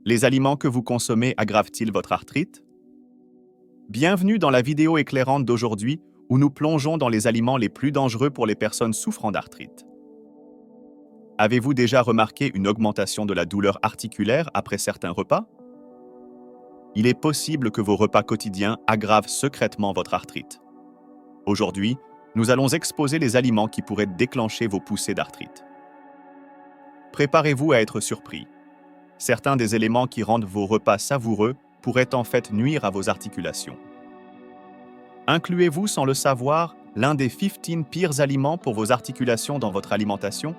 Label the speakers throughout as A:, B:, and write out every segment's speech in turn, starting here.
A: Les aliments que vous consommez aggravent-ils votre arthrite? Bienvenue dans la vidéo éclairante d'aujourd'hui où nous plongeons dans les aliments les plus dangereux pour les personnes souffrant d'arthrite. Avez-vous déjà remarqué une augmentation de la douleur articulaire après certains repas? Il est possible que vos repas quotidiens aggravent secrètement votre arthrite. Aujourd'hui, nous allons exposer les aliments qui pourraient déclencher vos poussées d'arthrite. Préparez-vous à être surpris. Certains des éléments qui rendent vos repas savoureux pourraient en fait nuire à vos articulations. Incluez-vous sans le savoir l'un des 15 pires aliments pour vos articulations dans votre alimentation?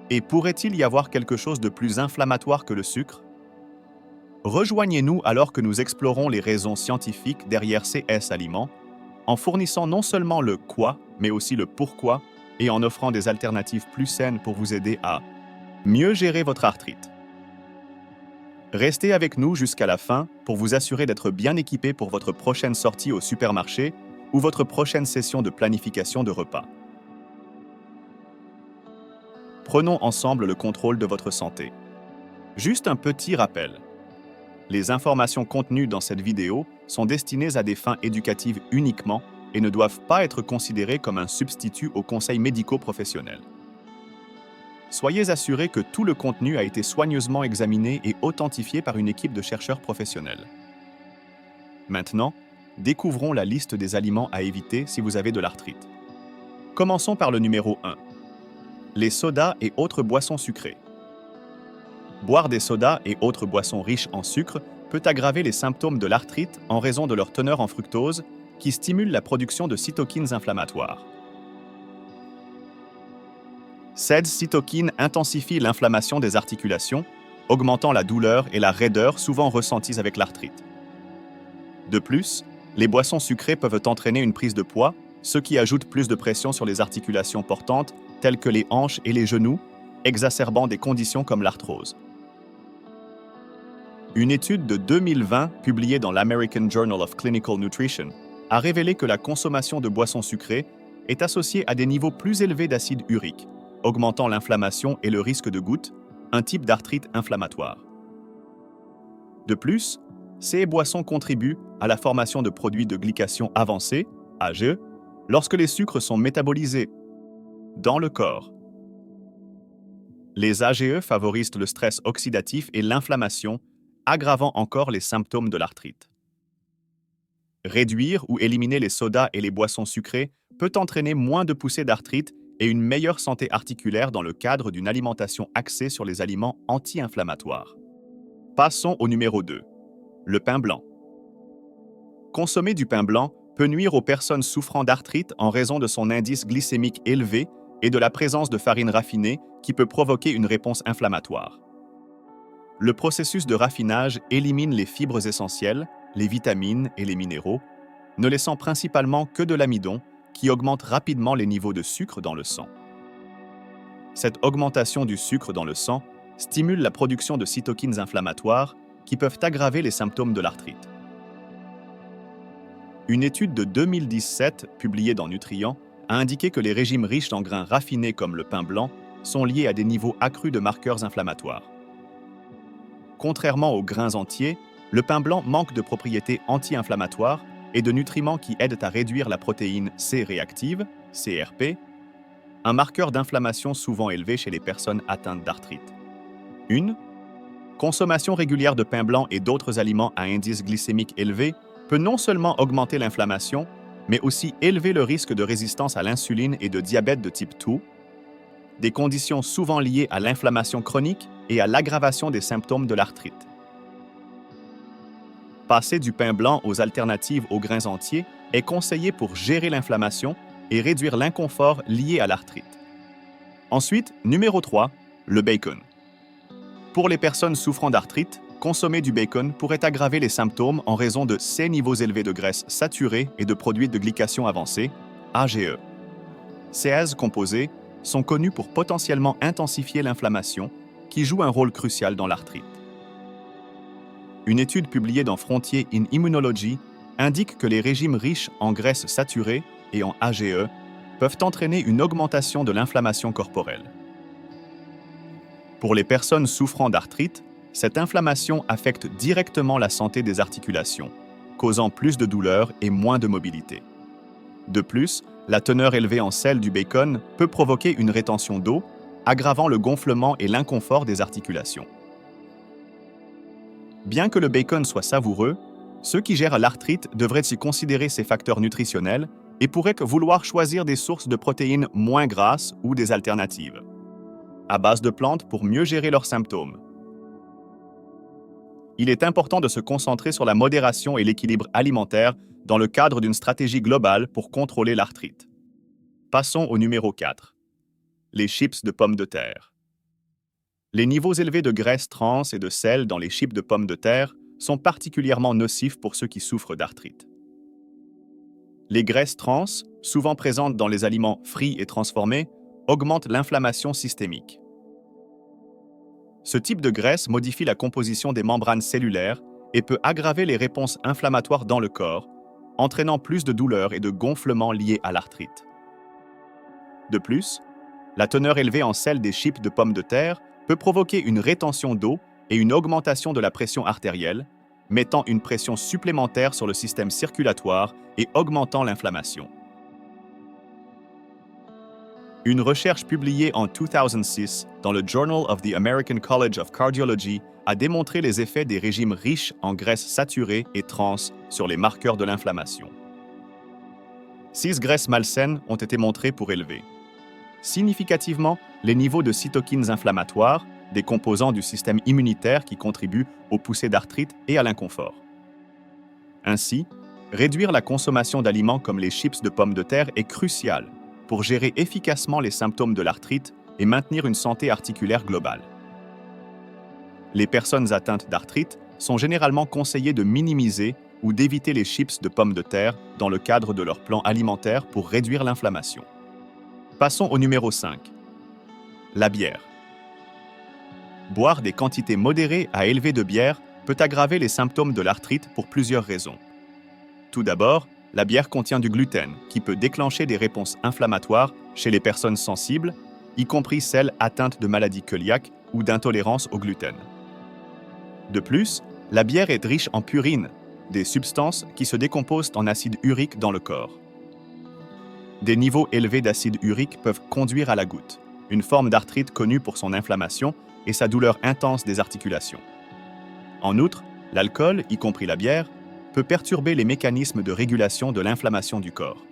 A: Et pourrait-il y avoir quelque chose de plus inflammatoire que le sucre? Rejoignez-nous alors que nous explorons les raisons scientifiques derrière ces aliments, en fournissant non seulement le quoi, mais aussi le pourquoi, et en offrant des alternatives plus saines pour vous aider à mieux gérer votre arthrite. Restez avec nous jusqu'à la fin pour vous assurer d'être bien équipé pour votre prochaine sortie au supermarché ou votre prochaine session de planification de repas. Prenons ensemble le contrôle de votre santé. Juste un petit rappel. Les informations contenues dans cette vidéo sont destinées à des fins éducatives uniquement et ne doivent pas être considérées comme un substitut aux conseils médicaux professionnels. Soyez assurés que tout le contenu a été soigneusement examiné et authentifié par une équipe de chercheurs professionnels. Maintenant, découvrons la liste des aliments à éviter si vous avez de l'arthrite. Commençons par le numéro 1. Les sodas et autres boissons sucrées. Boire des sodas et autres boissons riches en sucre peut aggraver les symptômes de l'arthrite en raison de leur teneur en fructose qui stimule la production de cytokines inflammatoires. Ces cytokines intensifient l'inflammation des articulations, augmentant la douleur et la raideur souvent ressenties avec l'arthrite. De plus, les boissons sucrées peuvent entraîner une prise de poids, ce qui ajoute plus de pression sur les articulations portantes telles que les hanches et les genoux, exacerbant des conditions comme l'arthrose. Une étude de 2020 publiée dans l'American Journal of Clinical Nutrition a révélé que la consommation de boissons sucrées est associée à des niveaux plus élevés d'acide urique, augmentant l'inflammation et le risque de goutte, un type d'arthrite inflammatoire. De plus, ces boissons contribuent à la formation de produits de glycation avancée, AGE, lorsque les sucres sont métabolisés dans le corps. Les AGE favorisent le stress oxydatif et l'inflammation, aggravant encore les symptômes de l'arthrite. Réduire ou éliminer les sodas et les boissons sucrées peut entraîner moins de poussées d'arthrite et une meilleure santé articulaire dans le cadre d'une alimentation axée sur les aliments anti-inflammatoires. Passons au numéro 2. Le pain blanc. Consommer du pain blanc peut nuire aux personnes souffrant d'arthrite en raison de son indice glycémique élevé et de la présence de farine raffinée qui peut provoquer une réponse inflammatoire. Le processus de raffinage élimine les fibres essentielles, les vitamines et les minéraux, ne laissant principalement que de l'amidon qui augmente rapidement les niveaux de sucre dans le sang. Cette augmentation du sucre dans le sang stimule la production de cytokines inflammatoires qui peuvent aggraver les symptômes de l'arthrite. Une étude de 2017, publiée dans Nutrient, a indiqué que les régimes riches en grains raffinés comme le pain blanc sont liés à des niveaux accrus de marqueurs inflammatoires. Contrairement aux grains entiers, le pain blanc manque de propriétés anti-inflammatoires et de nutriments qui aident à réduire la protéine C réactive, CRP, un marqueur d'inflammation souvent élevé chez les personnes atteintes d'arthrite. Une consommation régulière de pain blanc et d'autres aliments à indice glycémique élevé peut non seulement augmenter l'inflammation, mais aussi élever le risque de résistance à l'insuline et de diabète de type 2, des conditions souvent liées à l'inflammation chronique et à l'aggravation des symptômes de l'arthrite. Passer du pain blanc aux alternatives aux grains entiers est conseillé pour gérer l'inflammation et réduire l'inconfort lié à l'arthrite. Ensuite, numéro 3, le bacon. Pour les personnes souffrant d'arthrite, consommer du bacon pourrait aggraver les symptômes en raison de ses niveaux élevés de graisse saturée et de produits de glycation avancée, AGE. Ces composés sont connus pour potentiellement intensifier l'inflammation, qui joue un rôle crucial dans l'arthrite. Une étude publiée dans Frontiers in Immunology indique que les régimes riches en graisses saturées et en AGE peuvent entraîner une augmentation de l'inflammation corporelle. Pour les personnes souffrant d'arthrite, Cette inflammation affecte directement la santé des articulations, causant plus de douleur et moins de mobilité. De plus, la teneur élevée en sel du bacon peut provoquer une rétention d'eau, aggravant le gonflement et l'inconfort des articulations. Bien que le bacon soit savoureux, ceux qui gèrent l'arthrite devraient y considérer ces facteurs nutritionnels et pourraient vouloir choisir des sources de protéines moins grasses ou des alternatives, à base de plantes pour mieux gérer leurs symptômes. Il est important de se concentrer sur la modération et l'équilibre alimentaire dans le cadre d'une stratégie globale pour contrôler l'arthrite. Passons au numéro 4. Les chips de pommes de terre. Les niveaux élevés de graisse trans et de sel dans les chips de pommes de terre sont particulièrement nocifs pour ceux qui souffrent d'arthrite. Les graisses trans, souvent présentes dans les aliments frits et transformés, augmentent l'inflammation systémique. Ce type de graisse modifie la composition des membranes cellulaires et peut aggraver les réponses inflammatoires dans le corps, entraînant plus de douleurs et de gonflements liés à l'arthrite. De plus, la teneur élevée en sel des chips de pommes de terre peut provoquer une rétention d'eau et une augmentation de la pression artérielle, mettant une pression supplémentaire sur le système circulatoire et augmentant l'inflammation. Une recherche publiée en 2006 dans le Journal of the American College of Cardiology a démontré les effets des régimes riches en graisses saturées et trans sur les marqueurs de l'inflammation. 6 graisses malsaines ont été montrées pour élever significativement les niveaux de cytokines inflammatoires, des composants du système immunitaire qui contribuent aux poussées d'arthrite et à l'inconfort. Ainsi, réduire la consommation d'aliments comme les chips de pommes de terre est crucial pour gérer efficacement les symptômes de l'arthrite et maintenir une santé articulaire globale. Les personnes atteintes d'arthrite sont généralement conseillées de minimiser ou d'éviter les chips de pommes de terre dans le cadre de leur plan alimentaire pour réduire l'inflammation. Passons au numéro 5. La bière. Boire des quantités modérées à élevées de bière peut aggraver les symptômes de l'arthrite pour plusieurs raisons. Tout d'abord, la bière contient du gluten, qui peut déclencher des réponses inflammatoires chez les personnes sensibles, y compris celles atteintes de maladies cœliaques ou d'intolérance au gluten. De plus, la bière est riche en purines, des substances qui se décomposent en acide urique dans le corps. Des niveaux élevés d'acide urique peuvent conduire à la goutte, une forme d'arthrite connue pour son inflammation et sa douleur intense des articulations. En outre, l'alcool, y compris la bière, peut perturber les mécanismes de régulation de l'inflammation du corps.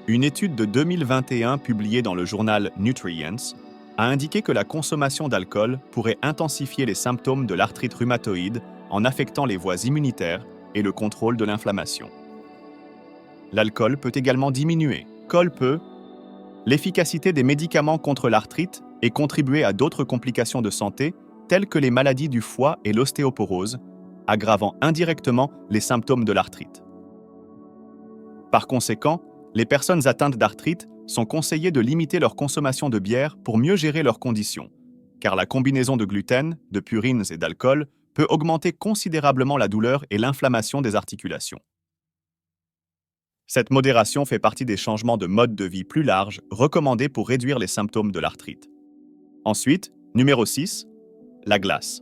A: Une étude de 2021 publiée dans le journal Nutrients a indiqué que la consommation d'alcool pourrait intensifier les symptômes de l'arthrite rhumatoïde en affectant les voies immunitaires et le contrôle de l'inflammation. L'alcool peut également diminuer, l'efficacité des médicaments contre l'arthrite et contribuer à d'autres complications de santé telles que les maladies du foie et l'ostéoporose, aggravant indirectement les symptômes de l'arthrite. Par conséquent, les personnes atteintes d'arthrite sont conseillées de limiter leur consommation de bière pour mieux gérer leurs conditions, car la combinaison de gluten, de purines et d'alcool peut augmenter considérablement la douleur et l'inflammation des articulations. Cette modération fait partie des changements de mode de vie plus larges recommandés pour réduire les symptômes de l'arthrite. Ensuite, numéro 6, la glace.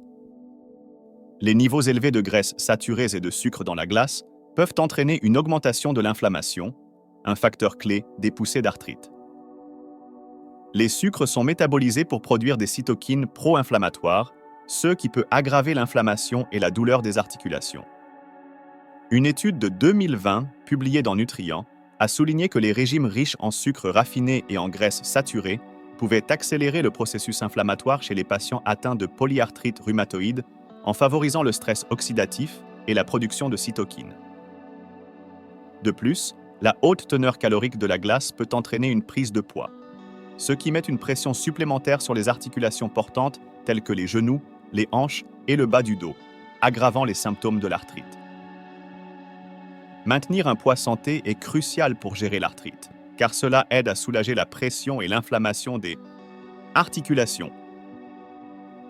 A: Les niveaux élevés de graisses saturées et de sucre dans la glace peuvent entraîner une augmentation de l'inflammation, un facteur clé des poussées d'arthrite. Les sucres sont métabolisés pour produire des cytokines pro-inflammatoires, ce qui peut aggraver l'inflammation et la douleur des articulations. Une étude de 2020, publiée dans Nutrients, a souligné que les régimes riches en sucre raffiné et en graisses saturées pouvaient accélérer le processus inflammatoire chez les patients atteints de polyarthrite rhumatoïde en favorisant le stress oxydatif et la production de cytokines. De plus, la haute teneur calorique de la glace peut entraîner une prise de poids, ce qui met une pression supplémentaire sur les articulations portantes telles que les genoux, les hanches et le bas du dos, aggravant les symptômes de l'arthrite. Maintenir un poids santé est crucial pour gérer l'arthrite, car cela aide à soulager la pression et l'inflammation des articulations.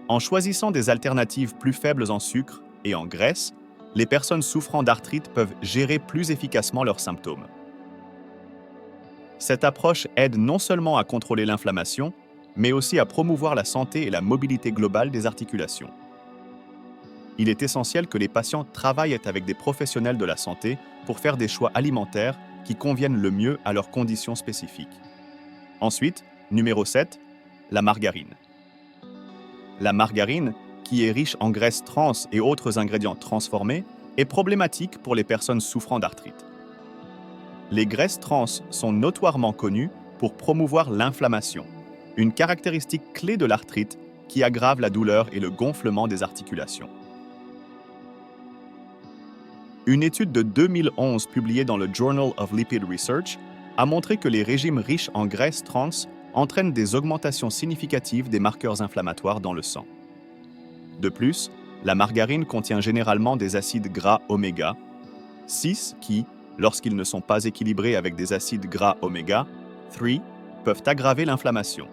A: En choisissant des alternatives plus faibles en sucre et en graisse, les personnes souffrant d'arthrite peuvent gérer plus efficacement leurs symptômes. Cette approche aide non seulement à contrôler l'inflammation, mais aussi à promouvoir la santé et la mobilité globale des articulations. Il est essentiel que les patients travaillent avec des professionnels de la santé pour faire des choix alimentaires qui conviennent le mieux à leurs conditions spécifiques. Ensuite, numéro 7, la margarine. La margarine, qui est riche en graisses trans et autres ingrédients transformés, est problématique pour les personnes souffrant d'arthrite. Les graisses trans sont notoirement connues pour promouvoir l'inflammation, une caractéristique clé de l'arthrite qui aggrave la douleur et le gonflement des articulations. Une étude de 2011 publiée dans le Journal of Lipid Research a montré que les régimes riches en graisses trans entraînent des augmentations significatives des marqueurs inflammatoires dans le sang. De plus, la margarine contient généralement des acides gras oméga 6 qui, lorsqu'ils ne sont pas équilibrés avec des acides gras oméga 3, peuvent aggraver l'inflammation.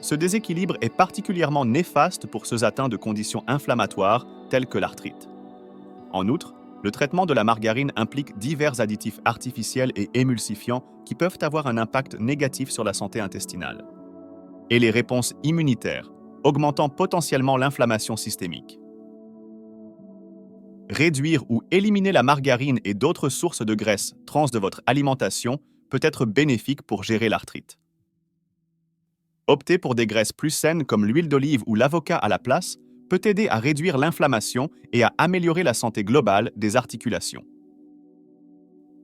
A: Ce déséquilibre est particulièrement néfaste pour ceux atteints de conditions inflammatoires telles que l'arthrite. En outre, le traitement de la margarine implique divers additifs artificiels et émulsifiants qui peuvent avoir un impact négatif sur la santé intestinale. Et les réponses immunitaires, augmentant potentiellement l'inflammation systémique. Réduire ou éliminer la margarine et d'autres sources de graisse trans de votre alimentation peut être bénéfique pour gérer l'arthrite. Opter pour des graisses plus saines comme l'huile d'olive ou l'avocat à la place peut aider à réduire l'inflammation et à améliorer la santé globale des articulations.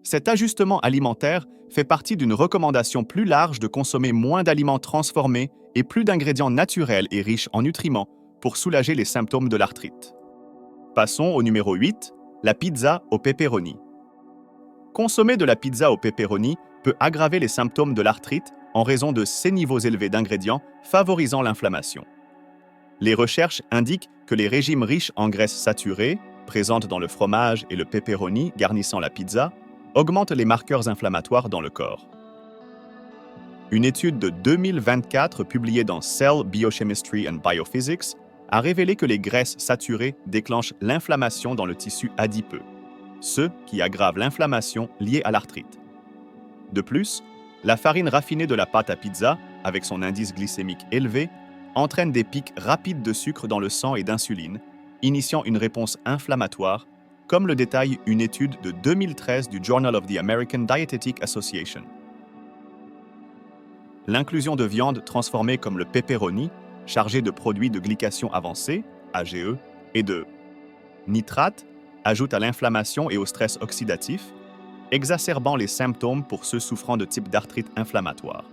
A: Cet ajustement alimentaire fait partie d'une recommandation plus large de consommer moins d'aliments transformés et plus d'ingrédients naturels et riches en nutriments pour soulager les symptômes de l'arthrite. Passons au numéro 8, la pizza au pepperoni. Consommer de la pizza au pepperoni peut aggraver les symptômes de l'arthrite en raison de ses niveaux élevés d'ingrédients favorisant l'inflammation. Les recherches indiquent que les régimes riches en graisses saturées, présentes dans le fromage et le pepperoni garnissant la pizza, augmentent les marqueurs inflammatoires dans le corps. Une étude de 2024 publiée dans Cell Biochemistry and Biophysics a révélé que les graisses saturées déclenchent l'inflammation dans le tissu adipeux, ce qui aggrave l'inflammation liée à l'arthrite. De plus, la farine raffinée de la pâte à pizza, avec son indice glycémique élevé, entraîne des pics rapides de sucre dans le sang et d'insuline, initiant une réponse inflammatoire, comme le détaille une étude de 2013 du Journal of the American Dietetic Association. L'inclusion de viande transformée comme le pepperoni, chargée de produits de glycation avancée, AGE, et de nitrates, ajoute à l'inflammation et au stress oxydatif, exacerbant les symptômes pour ceux souffrant de type d'arthrite inflammatoire.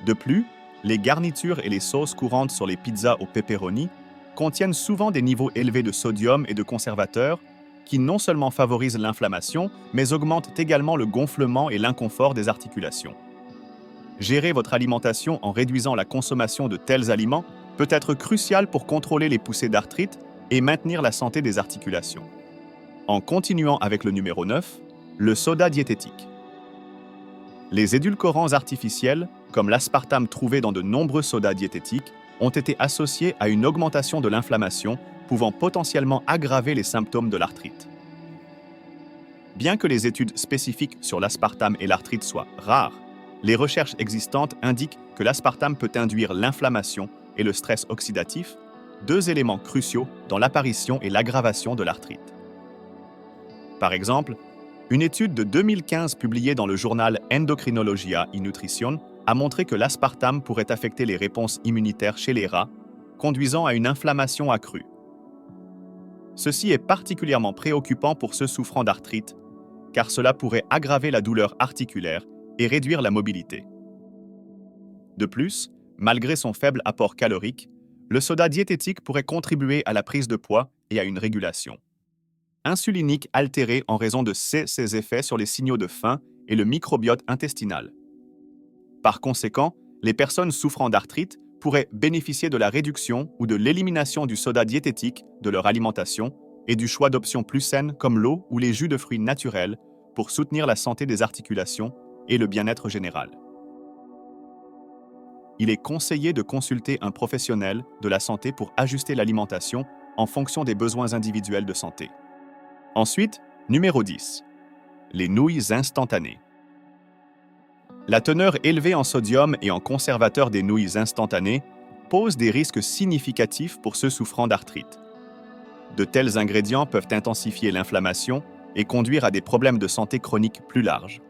A: De plus, les garnitures et les sauces courantes sur les pizzas au pepperoni contiennent souvent des niveaux élevés de sodium et de conservateurs qui non seulement favorisent l'inflammation, mais augmentent également le gonflement et l'inconfort des articulations. Gérer votre alimentation en réduisant la consommation de tels aliments peut être crucial pour contrôler les poussées d'arthrite et maintenir la santé des articulations. En continuant avec le numéro 9, le soda diététique. Les édulcorants artificiels, comme l'aspartame trouvé dans de nombreux sodas diététiques, ont été associés à une augmentation de l'inflammation, pouvant potentiellement aggraver les symptômes de l'arthrite. Bien que les études spécifiques sur l'aspartame et l'arthrite soient rares, les recherches existantes indiquent que l'aspartame peut induire l'inflammation et le stress oxydatif, deux éléments cruciaux dans l'apparition et l'aggravation de l'arthrite. Par exemple, une étude de 2015 publiée dans le journal Endocrinologia y Nutrition a montré que l'aspartame pourrait affecter les réponses immunitaires chez les rats, conduisant à une inflammation accrue. Ceci est particulièrement préoccupant pour ceux souffrant d'arthrite, car cela pourrait aggraver la douleur articulaire et réduire la mobilité. De plus, malgré son faible apport calorique, le soda diététique pourrait contribuer à la prise de poids et à une régulation insulinique altérée en raison de ses effets sur les signaux de faim et le microbiote intestinal. Par conséquent, les personnes souffrant d'arthrite pourraient bénéficier de la réduction ou de l'élimination du soda diététique de leur alimentation et du choix d'options plus saines comme l'eau ou les jus de fruits naturels pour soutenir la santé des articulations et le bien-être général. Il est conseillé de consulter un professionnel de la santé pour ajuster l'alimentation en fonction des besoins individuels de santé. Ensuite, numéro 10. Les nouilles instantanées. La teneur élevée en sodium et en conservateurs des nouilles instantanées pose des risques significatifs pour ceux souffrant d'arthrite. De tels ingrédients peuvent intensifier l'inflammation et conduire à des problèmes de santé chroniques plus larges.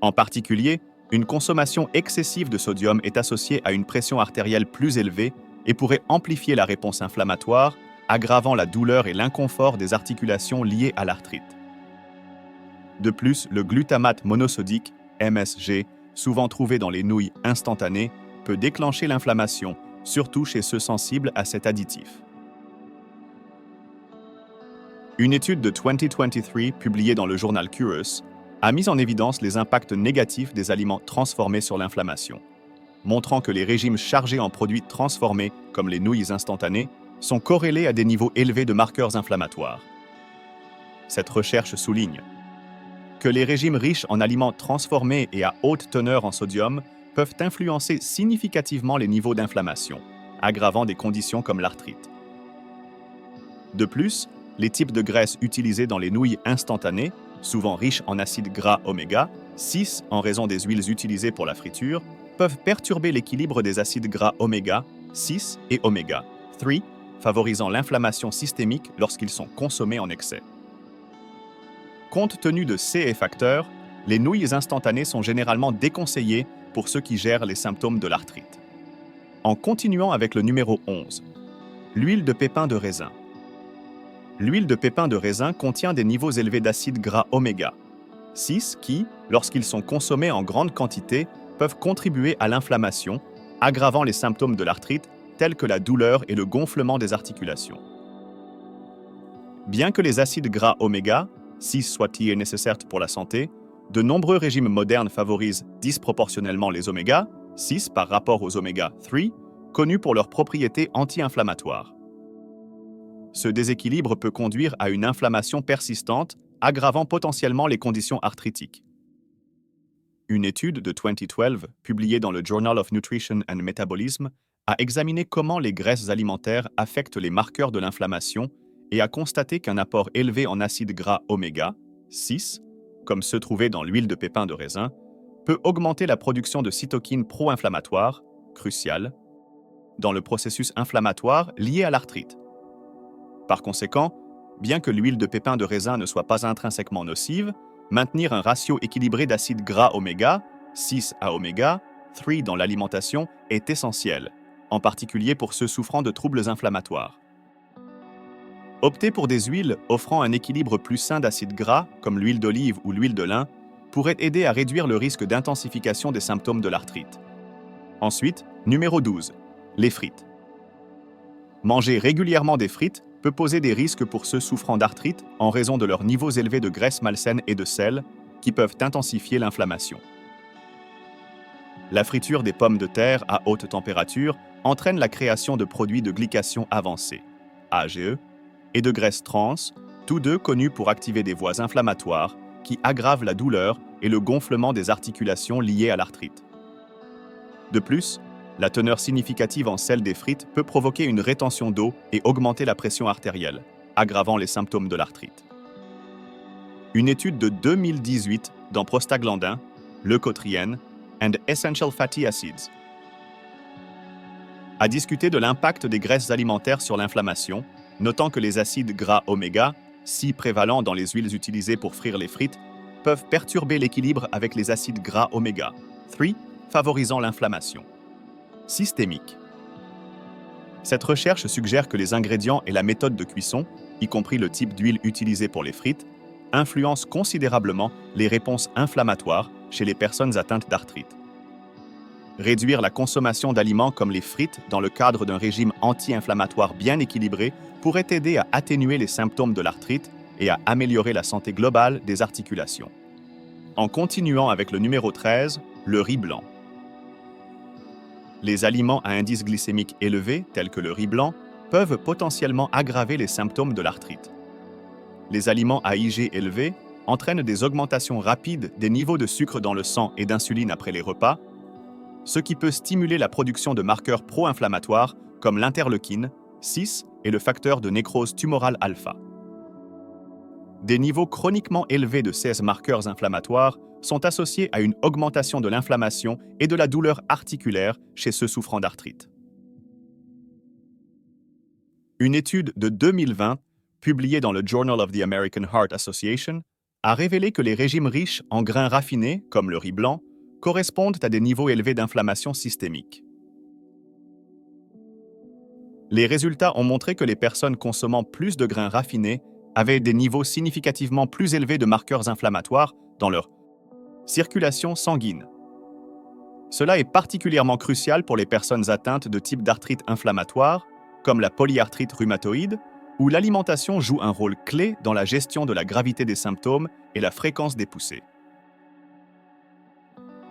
A: En particulier, une consommation excessive de sodium est associée à une pression artérielle plus élevée et pourrait amplifier la réponse inflammatoire, aggravant la douleur et l'inconfort des articulations liées à l'arthrite. De plus, le glutamate monosodique, MSG, souvent trouvé dans les nouilles instantanées, peut déclencher l'inflammation, surtout chez ceux sensibles à cet additif. Une étude de 2023 publiée dans le journal Cureus a mis en évidence les impacts négatifs des aliments transformés sur l'inflammation, montrant que les régimes chargés en produits transformés, comme les nouilles instantanées, sont corrélés à des niveaux élevés de marqueurs inflammatoires. Cette recherche souligne que les régimes riches en aliments transformés et à haute teneur en sodium peuvent influencer significativement les niveaux d'inflammation, aggravant des conditions comme l'arthrite. De plus, les types de graisses utilisées dans les nouilles instantanées, souvent riches en acides gras oméga 6 en raison des huiles utilisées pour la friture, peuvent perturber l'équilibre des acides gras oméga 6 et oméga 3, favorisant l'inflammation systémique lorsqu'ils sont consommés en excès. Compte tenu de ces facteurs, les nouilles instantanées sont généralement déconseillées pour ceux qui gèrent les symptômes de l'arthrite. En continuant avec le numéro 11, l'huile de pépin de raisin. L'huile de pépin de raisin contient des niveaux élevés d'acides gras oméga 6 qui, lorsqu'ils sont consommés en grande quantité, peuvent contribuer à l'inflammation, aggravant les symptômes de l'arthrite tels que la douleur et le gonflement des articulations. Bien que les acides gras oméga 6 soient-ils nécessaires pour la santé, de nombreux régimes modernes favorisent disproportionnellement les oméga 6 par rapport aux oméga 3, connus pour leurs propriétés anti-inflammatoires. Ce déséquilibre peut conduire à une inflammation persistante, aggravant potentiellement les conditions arthritiques. Une étude de 2012, publiée dans le Journal of Nutrition and Metabolism, a examiné comment les graisses alimentaires affectent les marqueurs de l'inflammation et a constaté qu'un apport élevé en acides gras oméga 6, comme ceux trouvés dans l'huile de pépin de raisin, peut augmenter la production de cytokines pro-inflammatoires, cruciales, dans le processus inflammatoire lié à l'arthrite. Par conséquent, bien que l'huile de pépin de raisin ne soit pas intrinsèquement nocive, maintenir un ratio équilibré d'acides gras oméga 6 à oméga 3 dans l'alimentation est essentiel, en particulier pour ceux souffrant de troubles inflammatoires. Opter pour des huiles offrant un équilibre plus sain d'acides gras, comme l'huile d'olive ou l'huile de lin, pourrait aider à réduire le risque d'intensification des symptômes de l'arthrite. Ensuite, numéro 12, les frites. Manger régulièrement des frites peut poser des risques pour ceux souffrant d'arthrite en raison de leurs niveaux élevés de graisses malsaines et de sel, qui peuvent intensifier l'inflammation. La friture des pommes de terre à haute température entraîne la création de produits de glycation avancée, AGE, et de graisses trans, tous deux connus pour activer des voies inflammatoires qui aggravent la douleur et le gonflement des articulations liées à l'arthrite. De plus, la teneur significative en sel des frites peut provoquer une rétention d'eau et augmenter la pression artérielle, aggravant les symptômes de l'arthrite. Une étude de 2018 dans prostaglandins, leucotriènes and essential fatty acids a discuté de l'impact des graisses alimentaires sur l'inflammation, notant que les acides gras oméga, si prévalents dans les huiles utilisées pour frire les frites, peuvent perturber l'équilibre avec les acides gras oméga 3, favorisant l'inflammation systémique. Cette recherche suggère que les ingrédients et la méthode de cuisson, y compris le type d'huile utilisée pour les frites, influencent considérablement les réponses inflammatoires chez les personnes atteintes d'arthrite. Réduire la consommation d'aliments comme les frites dans le cadre d'un régime anti-inflammatoire bien équilibré pourrait aider à atténuer les symptômes de l'arthrite et à améliorer la santé globale des articulations. En continuant avec le numéro 13, le riz blanc. Les aliments à indice glycémique élevé, tels que le riz blanc, peuvent potentiellement aggraver les symptômes de l'arthrite. Les aliments à IG élevé entraînent des augmentations rapides des niveaux de sucre dans le sang et d'insuline après les repas, ce qui peut stimuler la production de marqueurs pro-inflammatoires comme l'interleukine 6 et le facteur de nécrose tumorale alpha. des niveaux chroniquement élevés de ces marqueurs inflammatoires sont associés à une augmentation de l'inflammation et de la douleur articulaire chez ceux souffrant d'arthrite. Une étude de 2020, publiée dans le Journal of the American Heart Association, a révélé que les régimes riches en grains raffinés, comme le riz blanc, correspondent à des niveaux élevés d'inflammation systémique. Les résultats ont montré que les personnes consommant plus de grains raffinés avaient des niveaux significativement plus élevés de marqueurs inflammatoires dans leur circulation sanguine. Cela est particulièrement crucial pour les personnes atteintes de types d'arthrite inflammatoire, comme la polyarthrite rhumatoïde, où l'alimentation joue un rôle clé dans la gestion de la gravité des symptômes et la fréquence des poussées.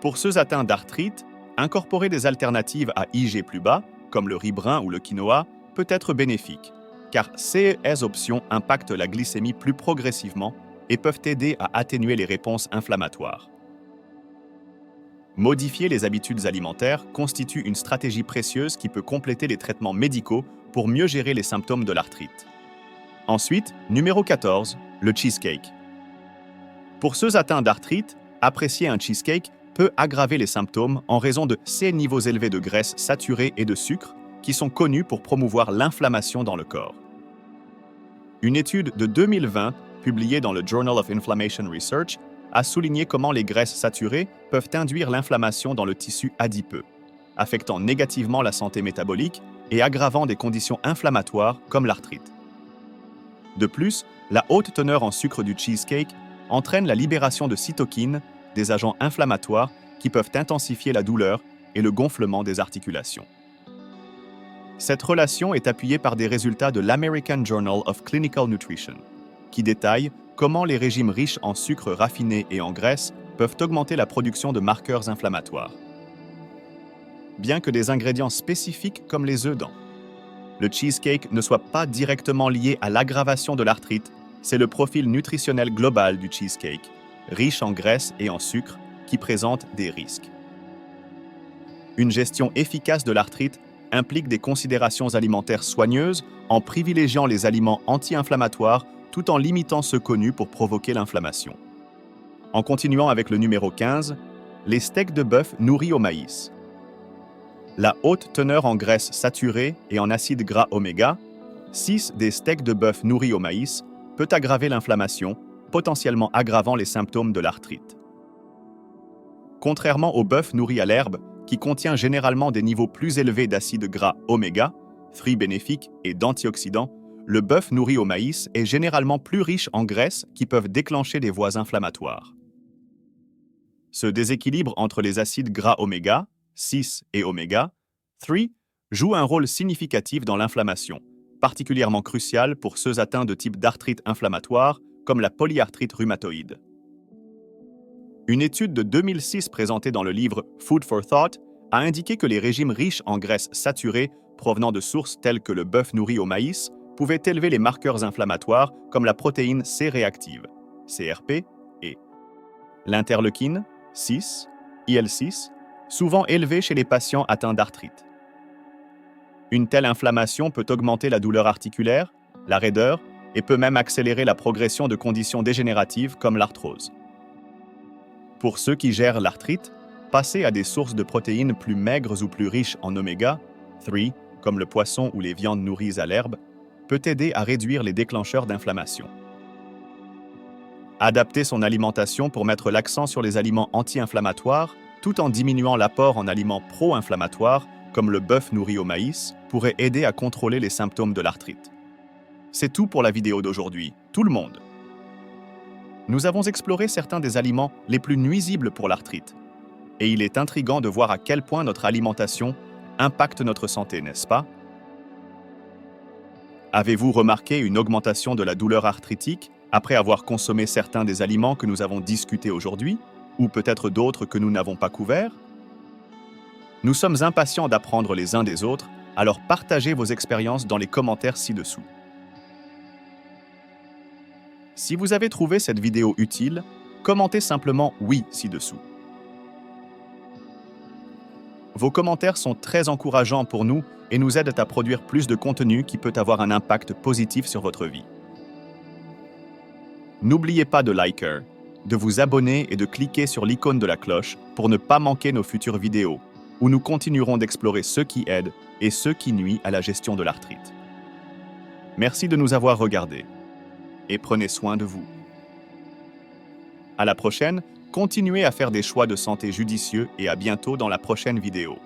A: Pour ceux atteints d'arthrite, incorporer des alternatives à IG plus bas, comme le riz brun ou le quinoa, peut être bénéfique, car ces options impactent la glycémie plus progressivement et peuvent aider à atténuer les réponses inflammatoires. Modifier les habitudes alimentaires constitue une stratégie précieuse qui peut compléter les traitements médicaux pour mieux gérer les symptômes de l'arthrite. Ensuite, numéro 14, le cheesecake. Pour ceux atteints d'arthrite, apprécier un cheesecake peut aggraver les symptômes en raison de ces niveaux élevés de graisse saturée et de sucre qui sont connus pour promouvoir l'inflammation dans le corps. Une étude de 2020, publiée dans le Journal of Inflammation Research, a souligné comment les graisses saturées peuvent induire l'inflammation dans le tissu adipeux, affectant négativement la santé métabolique et aggravant des conditions inflammatoires comme l'arthrite. De plus, la haute teneur en sucre du cheesecake entraîne la libération de cytokines, des agents inflammatoires qui peuvent intensifier la douleur et le gonflement des articulations. Cette relation est appuyée par des résultats de l'American Journal of Clinical Nutrition, qui détaillent comment les régimes riches en sucre raffiné et en graisse peuvent augmenter la production de marqueurs inflammatoires. Bien que des ingrédients spécifiques comme les œufs dents, le cheesecake ne soit pas directement lié à l'aggravation de l'arthrite, c'est le profil nutritionnel global du cheesecake, riche en graisse et en sucre, qui présente des risques. Une gestion efficace de l'arthrite implique des considérations alimentaires soigneuses en privilégiant les aliments anti-inflammatoires tout en limitant ceux connus pour provoquer l'inflammation. En continuant avec le numéro 15, les steaks de bœuf nourris au maïs. La haute teneur en graisses saturées et en acides gras oméga, 6 des steaks de bœuf nourris au maïs, peut aggraver l'inflammation, potentiellement aggravant les symptômes de l'arthrite. Contrairement au bœuf nourri à l'herbe, qui contient généralement des niveaux plus élevés d'acides gras oméga, fruits bénéfiques et d'antioxydants, le bœuf nourri au maïs est généralement plus riche en graisses qui peuvent déclencher des voies inflammatoires. Ce déséquilibre entre les acides gras oméga, 6 et oméga, 3, joue un rôle significatif dans l'inflammation, particulièrement crucial pour ceux atteints de type d'arthrite inflammatoire comme la polyarthrite rhumatoïde. Une étude de 2006 présentée dans le livre Food for Thought a indiqué que les régimes riches en graisses saturées provenant de sources telles que le bœuf nourri au maïs pouvaient élever les marqueurs inflammatoires comme la protéine C réactive, CRP, et l'interleukine, 6, IL-6, souvent élevée chez les patients atteints d'arthrite. Une telle inflammation peut augmenter la douleur articulaire, la raideur, et peut même accélérer la progression de conditions dégénératives comme l'arthrose. Pour ceux qui gèrent l'arthrite, passer à des sources de protéines plus maigres ou plus riches en oméga 3, comme le poisson ou les viandes nourries à l'herbe, peut aider à réduire les déclencheurs d'inflammation. Adapter son alimentation pour mettre l'accent sur les aliments anti-inflammatoires, tout en diminuant l'apport en aliments pro-inflammatoires, comme le bœuf nourri au maïs, pourrait aider à contrôler les symptômes de l'arthrite. C'est tout pour la vidéo d'aujourd'hui, tout le monde. Nous avons exploré certains des aliments les plus nuisibles pour l'arthrite. Et il est intriguant de voir à quel point notre alimentation impacte notre santé, n'est-ce pas? Avez-vous remarqué une augmentation de la douleur arthritique après avoir consommé certains des aliments que nous avons discutés aujourd'hui, ou peut-être d'autres que nous n'avons pas couverts? Nous sommes impatients d'apprendre les uns des autres, alors partagez vos expériences dans les commentaires ci-dessous. Si vous avez trouvé cette vidéo utile, commentez simplement « oui » ci-dessous. Vos commentaires sont très encourageants pour nous et nous aident à produire plus de contenu qui peut avoir un impact positif sur votre vie. N'oubliez pas de liker, de vous abonner et de cliquer sur l'icône de la cloche pour ne pas manquer nos futures vidéos, où nous continuerons d'explorer ceux qui aident et ceux qui nuisent à la gestion de l'arthrite. Merci de nous avoir regardés et prenez soin de vous. À la prochaine, continuez à faire des choix de santé judicieux et à bientôt dans la prochaine vidéo.